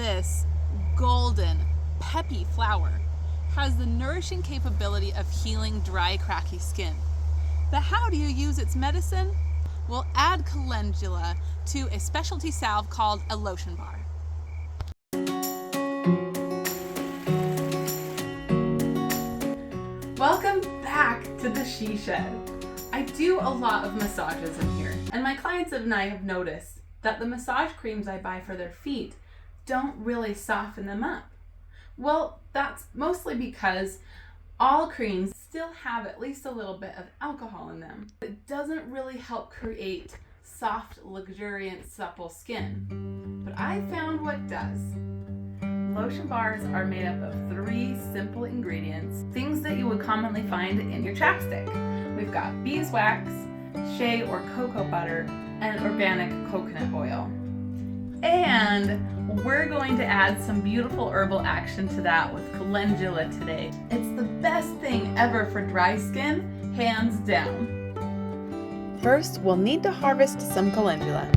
This golden, peppy flower has the nourishing capability of healing dry, cracky skin. But how do you use its medicine? We'll add calendula to a specialty salve called a lotion bar. Welcome back to the She Shed. I do a lot of massages in here, and my clients and I have noticed that the massage creams I buy for their feet don't really soften them up. Well, that's mostly because all creams still have at least a little bit of alcohol in them. It doesn't really help create soft, luxuriant, supple skin. But I found what does. Lotion bars are made up of 3 simple ingredients, things that you would commonly find in your chapstick. We've got beeswax, shea or cocoa butter, and organic coconut oil. And we're going to add some beautiful herbal action to that with calendula today. It's the best thing ever for dry skin, hands down. First, we'll need to harvest some calendula.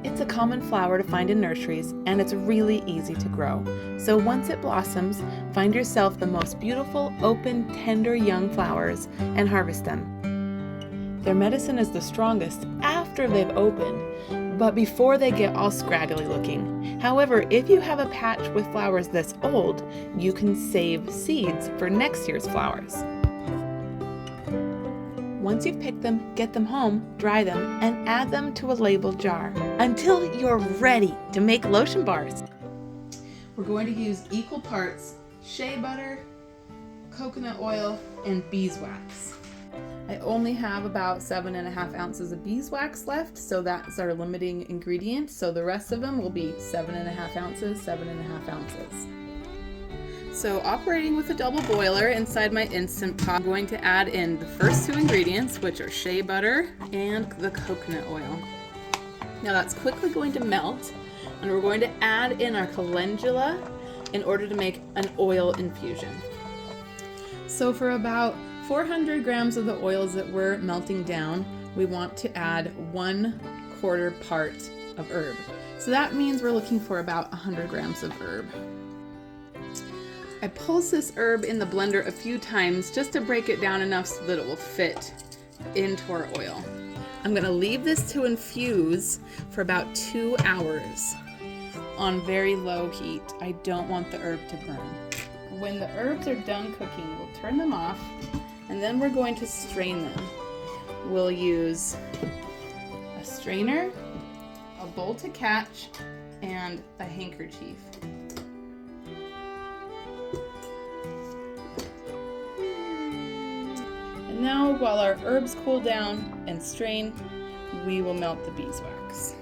It's a common flower to find in nurseries, and it's really easy to grow. So once it blossoms, find yourself the most beautiful, open, tender young flowers and harvest them. Their medicine is the strongest after they've opened, but before they get all scraggly looking. However, if you have a patch with flowers this old, you can save seeds for next year's flowers. Once you've picked them, get them home, dry them, and add them to a labeled jar until you're ready to make lotion bars. We're going to use equal parts shea butter, coconut oil, and beeswax. I only have about 7.5 ounces of beeswax left, so that's our limiting ingredient. So the rest of them will be 7.5 ounces, 7.5 ounces. So operating with a double boiler inside my Instant Pot, I'm going to add in the first 2 ingredients, which are shea butter and the coconut oil. Now that's quickly going to melt, and we're going to add in our calendula in order to make an oil infusion. So for about 400 grams of the oils that we're melting down, we want to add 1/4 part of herb. So that means we're looking for about 100 grams of herb. I pulse this herb in the blender a few times just to break it down enough so that it will fit into our oil. I'm going to leave this to infuse for about 2 hours on very low heat. I don't want the herb to burn. When the herbs are done cooking, we'll turn them off, and then we're going to strain them. We'll use a strainer, a bowl to catch, and a handkerchief. And now, while our herbs cool down and strain, we will melt the beeswax.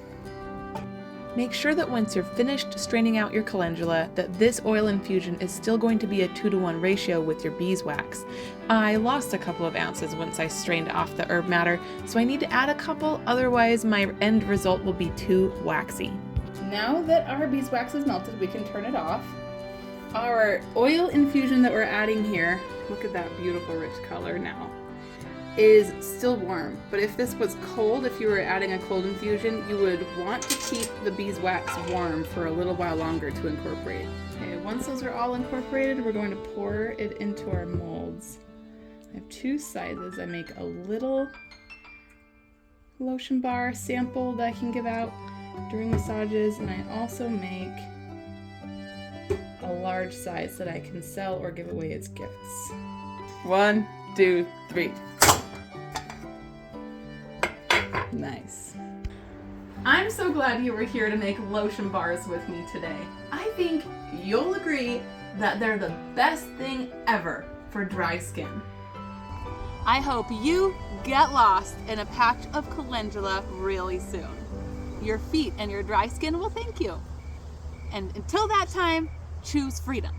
Make sure that once you're finished straining out your calendula, that this oil infusion is still going to be a 2-to-1 ratio with your beeswax. I lost a couple of ounces once I strained off the herb matter, so I need to add a couple, otherwise my end result will be too waxy. Now that our beeswax is melted, we can turn it off. Our oil infusion that we're adding here, look at that beautiful rich color now, is still warm. But if this was cold, if you were adding a cold infusion, you would want to keep the beeswax warm for a little while longer to incorporate. Okay, once those are all incorporated, we're going to pour it into our molds. I have 2 sizes. I make a little lotion bar sample that I can give out during massages, and I also make a large size that I can sell or give away as gifts. 1, 2, 3. Nice. I'm so glad you were here to make lotion bars with me today. I think you'll agree that they're the best thing ever for dry skin. I hope you get lost in a patch of calendula really soon. Your feet and your dry skin will thank you. And until that time, choose freedom.